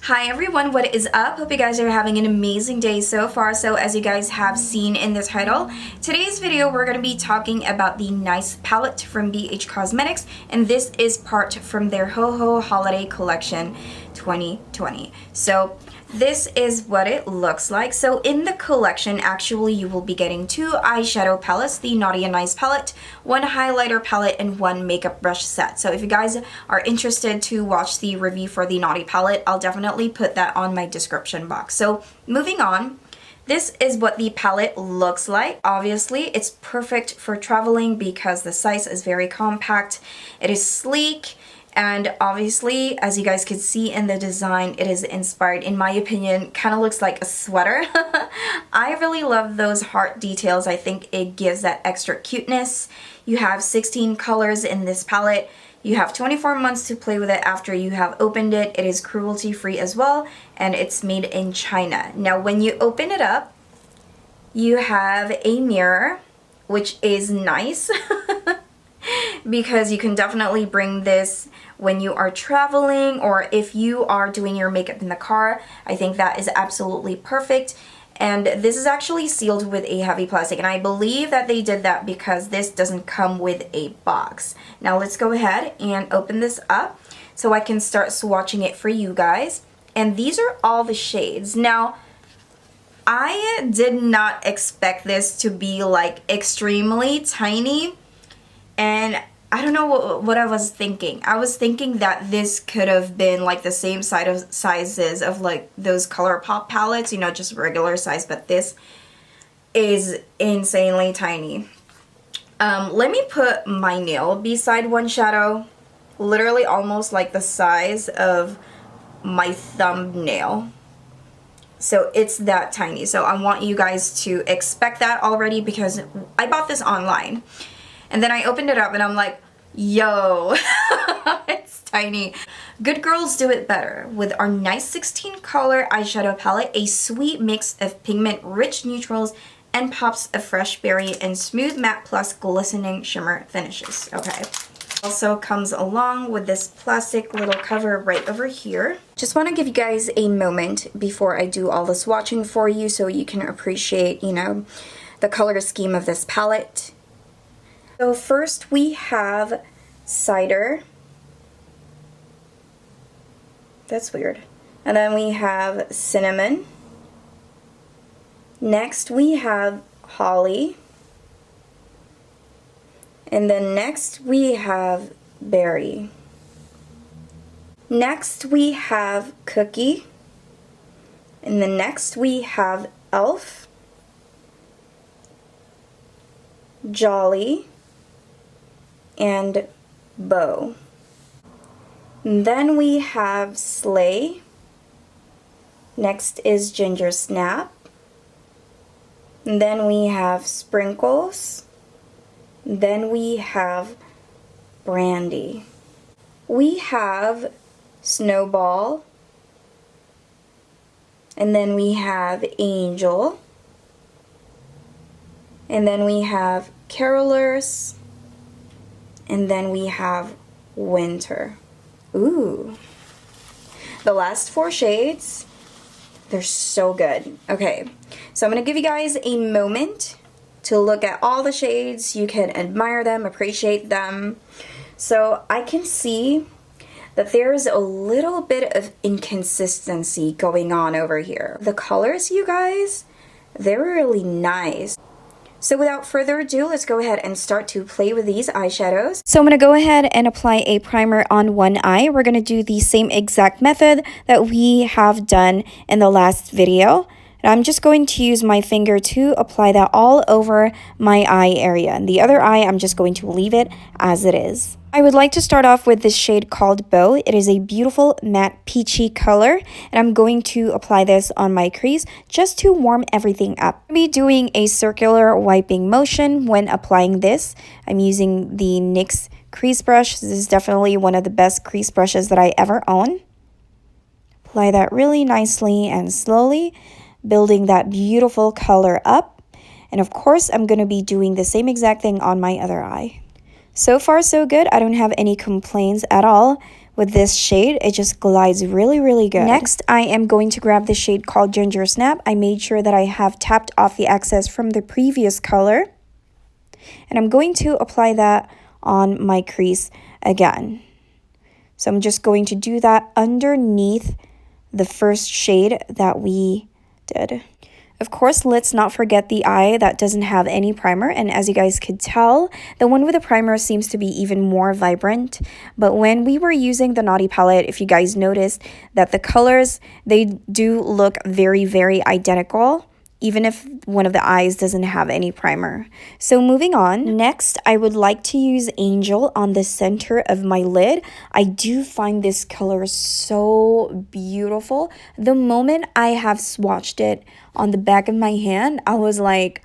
Hi everyone, what is up? Hope you guys are having an amazing day so far. So as you guys have seen in the title, today's video we're going to be talking about the Nice palette from BH Cosmetics, and this is part from their Ho Ho Holiday Collection 2020. So this is what it looks like. So in the collection, actually you will be getting two eyeshadow palettes, the Naughty and Nice palette, one highlighter palette, and one makeup brush set. So if you guys are interested to watch the review for the Naughty palette, I'll definitely put that on my description box. So moving on, this is what the palette looks like. Obviously, it's perfect for traveling because the size is very compact. It is sleek. And obviously, as you guys can see in the design, it is inspired, in my opinion, kind of looks like a sweater. I really love those heart details. I think it gives that extra cuteness. You have 16 colors in this palette. You have 24 months to play with it after you have opened it. It is cruelty free as well, and it's made in China. Now, when you open it up, you have a mirror, which is nice. Because you can definitely bring this when you are traveling, or if you are doing your makeup in the car. I think that is absolutely perfect. And this is actually sealed with a heavy plastic, and I believe that they did that because this doesn't come with a box. Now let's go ahead and open this up so I can start swatching it for you guys. And these are all the shades. Now, I did not expect this to be like extremely tiny. And I don't know what I was thinking. I was thinking that this could have been like the same sizes of like those ColourPop palettes, you know, just regular size, but this is insanely tiny. Let me put my nail beside one shadow, literally almost like the size of my thumbnail. So it's that tiny. So I want you guys to expect that already because I bought this online. And then I opened it up and I'm like, yo, it's tiny. Good girls do it better with our nice 16 color eyeshadow palette, a sweet mix of pigment, rich neutrals, and pops of fresh berry and smooth matte plus glistening shimmer finishes. Okay. Also comes along with this plastic little cover right over here. Just want to give you guys a moment before I do all the swatching for you so you can appreciate, you know, the color scheme of this palette. So first we have cider. That's weird. And then we have cinnamon. Next we have holly. And then next we have berry. Next we have cookie. And then next we have elf. Jolly. And bow. And then we have sleigh. Next is ginger snap. And then we have sprinkles. And then we have brandy. We have snowball. And then we have angel. And then we have carolers. And then we have winter. Ooh. The last four shades, they're so good. Okay, so I'm going to give you guys a moment to look at all the shades. You can admire them, appreciate them. So I can see that there's a little bit of inconsistency going on over here. The colors, you guys, they're really nice. So without further ado, let's go ahead and start to play with these eyeshadows. So I'm going to go ahead and apply a primer on one eye. We're going to do the same exact method that we have done in the last video. And I'm just going to use my finger to apply that all over my eye area. And the other eye, I'm just going to leave it as it is. I would like to start off with this shade called Bow. It is a beautiful matte peachy color, and I'm going to apply this on my crease just to warm everything up. I'm going to be doing a circular wiping motion when applying this. I'm using the NYX crease brush. This is definitely one of the best crease brushes that I ever own. Apply that really nicely and slowly, building that beautiful color up. And of course, I'm going to be doing the same exact thing on my other eye. So far, so good. I don't have any complaints at all with this shade. It just glides really, really good. Next, I am going to grab the shade called Ginger Snap. I made sure that I have tapped off the excess from the previous color. And I'm going to apply that on my crease again. So I'm just going to do that underneath the first shade that we did. Of course, let's not forget the eye that doesn't have any primer, and as you guys could tell, the one with the primer seems to be even more vibrant. But when we were using the Naughty palette, if you guys noticed that the colors, they do look very, very identical, even if one of the eyes doesn't have any primer. So moving on, next I would like to use Angel on the center of my lid. I do find this color so beautiful. The moment I have swatched it on the back of my hand, I was like,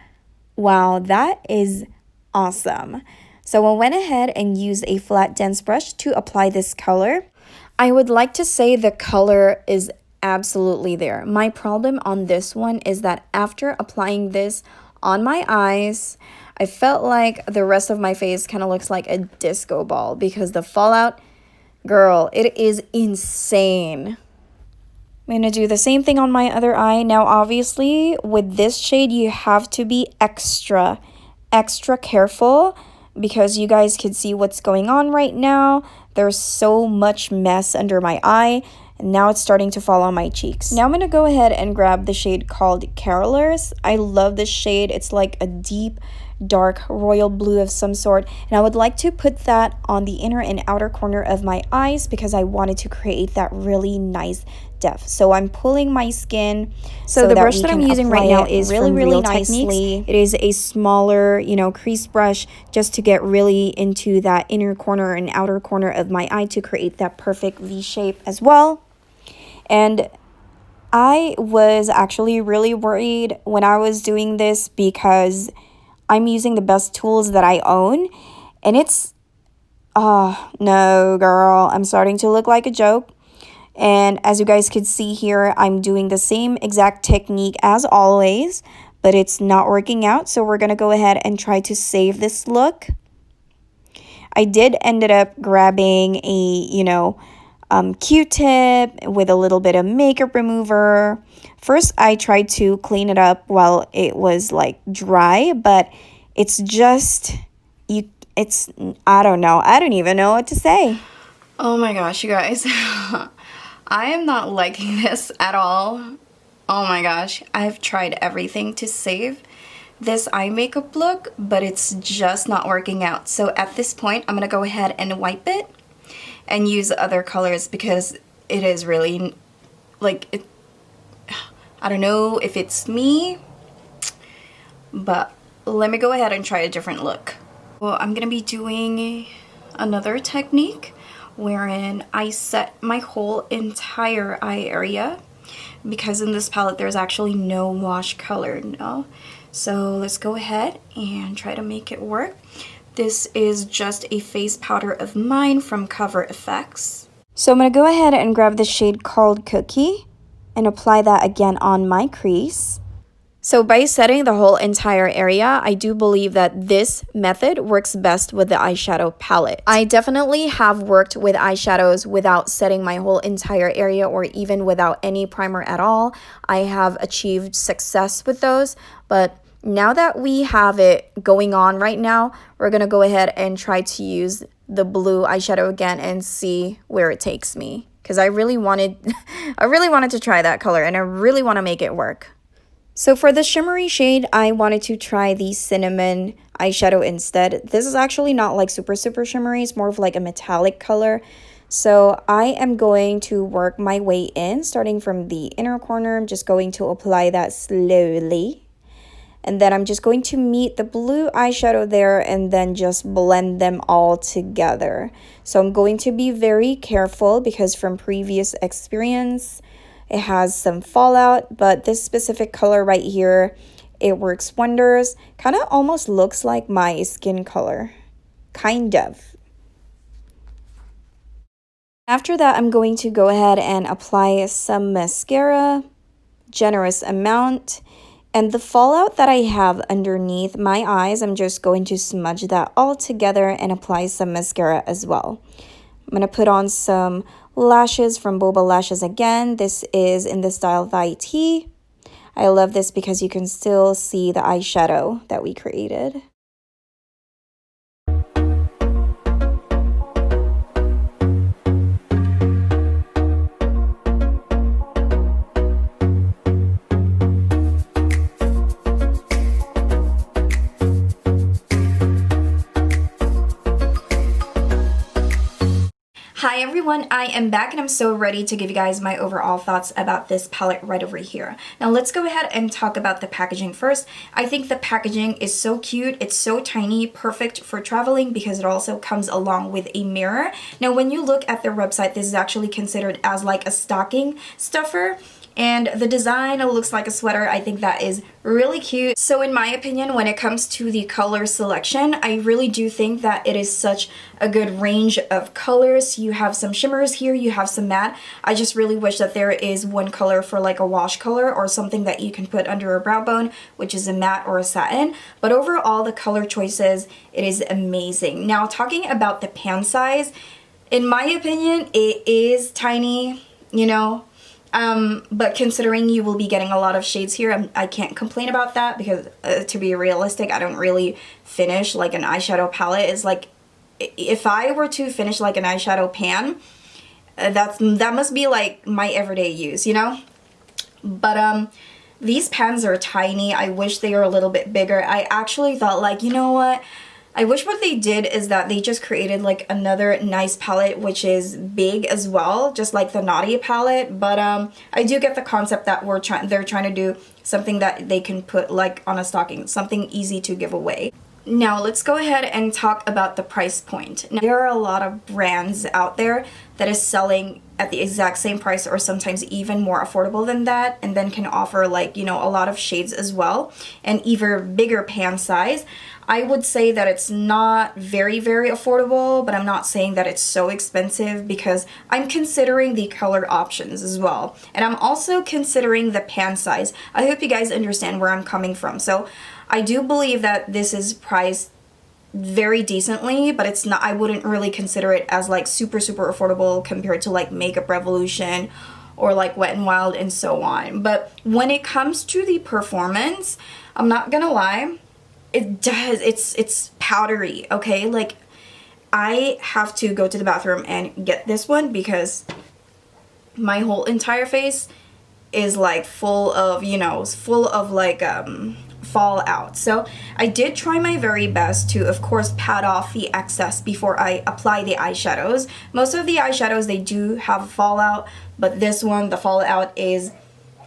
wow, that is awesome. So I went ahead and used a flat dense brush to apply this color. I would like to say the color is absolutely there. My problem on this one is that after applying this on my eyes, I felt like the rest of my face kind of looks like a disco ball because the fallout, girl, it is insane. I'm going to do the same thing on my other eye. Now, obviously, with this shade, you have to be extra careful because you guys can see what's going on right now. There's so much mess under my eye. And now it's starting to fall on my cheeks. Now I'm going to go ahead and grab the shade called Carolers. I love this shade. It's like a deep, dark royal blue of some sort. And I would like to put that on the inner and outer corner of my eyes because I wanted to create that really nice depth. So I'm pulling my skin. So the brush that I'm using right now is really nicely. It is a smaller, crease brush just to get really into that inner corner and outer corner of my eye to create that perfect V shape as well. And I was actually really worried when I was doing this because I'm using the best tools that I own. And it's, oh, no, girl, I'm starting to look like a joke. And as you guys could see here, I'm doing the same exact technique as always, but it's not working out. So we're going to go ahead and try to save this look. I did ended up grabbing a, Q-tip with a little bit of makeup remover. First, I tried to clean it up while it was like dry, but it's just, I don't know. I don't even know what to say. Oh my gosh, you guys. I am not liking this at all. Oh my gosh. I've tried everything to save this eye makeup look, but it's just not working out. So at this point, I'm going to go ahead and wipe it and use other colors because it is really, like, I don't know if it's me, but let me go ahead and try a different look. Well, I'm going to be doing another technique wherein I set my whole entire eye area because in this palette there's actually no wash color, no. So let's go ahead and try to make it work. This is just a face powder of mine from Cover FX. So I'm going to go ahead and grab the shade called Cookie and apply that again on my crease. So by setting the whole entire area, I do believe that this method works best with the eyeshadow palette. I definitely have worked with eyeshadows without setting my whole entire area or even without any primer at all. I have achieved success with those, but now that we have it going on right now, we're going to go ahead and try to use the blue eyeshadow again and see where it takes me. Because I really wanted to try that color and I really want to make it work. So for the shimmery shade, I wanted to try the cinnamon eyeshadow instead. This is actually not like super shimmery. It's more of like a metallic color. So I am going to work my way in, starting from the inner corner. I'm just going to apply that slowly. And then I'm just going to meet the blue eyeshadow there and then just blend them all together. So I'm going to be very careful because from previous experience, it has some fallout, but this specific color right here, it works wonders. Kind of almost looks like my skin color. Kind of. After that, I'm going to go ahead and apply some mascara, generous amount. And the fallout that I have underneath my eyes, I'm just going to smudge that all together and apply some mascara as well. I'm going to put on some lashes from Boba Lashes again. This is in the style Vitae. I love this because you can still see the eyeshadow that we created. Hi everyone, I am back and I'm so ready to give you guys my overall thoughts about this palette right over here. Now let's go ahead and talk about the packaging first. I think the packaging is so cute, it's so tiny, perfect for traveling because it also comes along with a mirror. Now when you look at their website, this is actually considered as like a stocking stuffer. And the design looks like a sweater. I think that is really cute. So in my opinion, when it comes to the color selection, I really do think that it is such a good range of colors. You have some shimmers here, you have some matte. I just really wish that there is one color for like a wash color or something that you can put under a brow bone, which is a matte or a satin. But overall, the color choices, it is amazing. Now talking about the pan size, in my opinion, it is tiny, you know. But considering you will be getting a lot of shades here, I can't complain about that because to be realistic, I don't really finish like an eyeshadow palette. Is like, if I were to finish like an eyeshadow pan, that must be like my everyday use, you know? But these pans are tiny. I wish they were a little bit bigger. I actually thought like, you know what? I wish what they did is that they just created like another nice palette which is big as well, just like the Naughty palette. But I do get the concept that they're trying to do something that they can put like on a stocking, something easy to give away. Now let's go ahead and talk about the price point. Now, there are a lot of brands out there that is selling at the exact same price or sometimes even more affordable than that, and then can offer like, you know, a lot of shades as well and even bigger pan size. I would say that it's not very affordable, but I'm not saying that it's so expensive because I'm considering the color options as well. And I'm also considering the pan size. I hope you guys understand where I'm coming from. So I do believe that this is priced very decently, but it's not, I wouldn't really consider it as like super affordable compared to like Makeup Revolution or like Wet n Wild and so on. But when it comes to the performance, I'm not gonna lie, it's powdery, okay? Like, I have to go to the bathroom and get this one because my whole entire face is like full of, you know, full of like fallout. So I did try my very best to, of course, pat off the excess before I apply the eyeshadows. Most of the eyeshadows, they do have fallout, but this one, the fallout is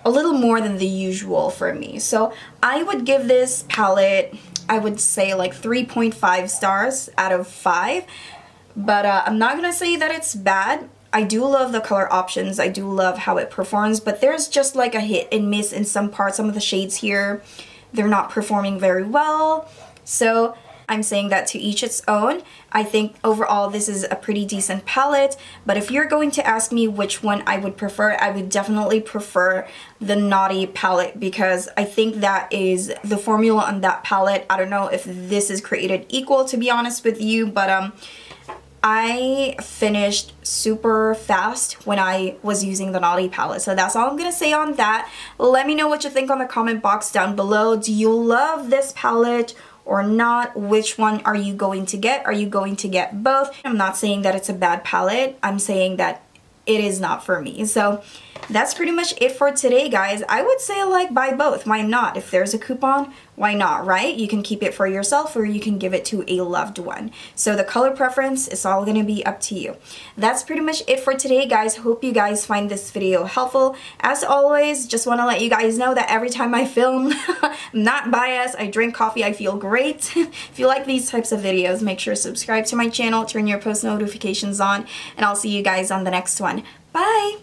a little more than the usual for me. So I would give this palette, I would say like 3.5 stars out of 5. But I'm not gonna say that it's bad. I do love the color options. I do love how it performs, but there's just like a hit and miss in some parts. Some of the shades here, they're not performing very well. So I'm saying that to each its own. I think overall this is a pretty decent palette, but if you're going to ask me which one I would prefer, I would definitely prefer the Naughty palette because I think that is the formula on that palette. I don't know if this is created equal, to be honest with you, but I finished super fast when I was using the Naughty palette. So that's all I'm gonna say on that. Let me know what you think on the comment box down below. Do you love this palette or not? Which one are you going to get? Are you going to get both? I'm not saying that it's a bad palette. I'm saying that it is not for me. So that's pretty much it for today, guys. I would say like buy both. Why not? If there's a coupon, why not, right? You can keep it for yourself or you can give it to a loved one. So the color preference is all gonna be up to you. That's pretty much it for today, guys. Hope you guys find this video helpful. As always, just want to let you guys know that every time I film, I'm not biased. I drink coffee, I feel great. If you like these types of videos, make sure to subscribe to my channel, turn your post notifications on, and I'll see you guys on the next one. Bye!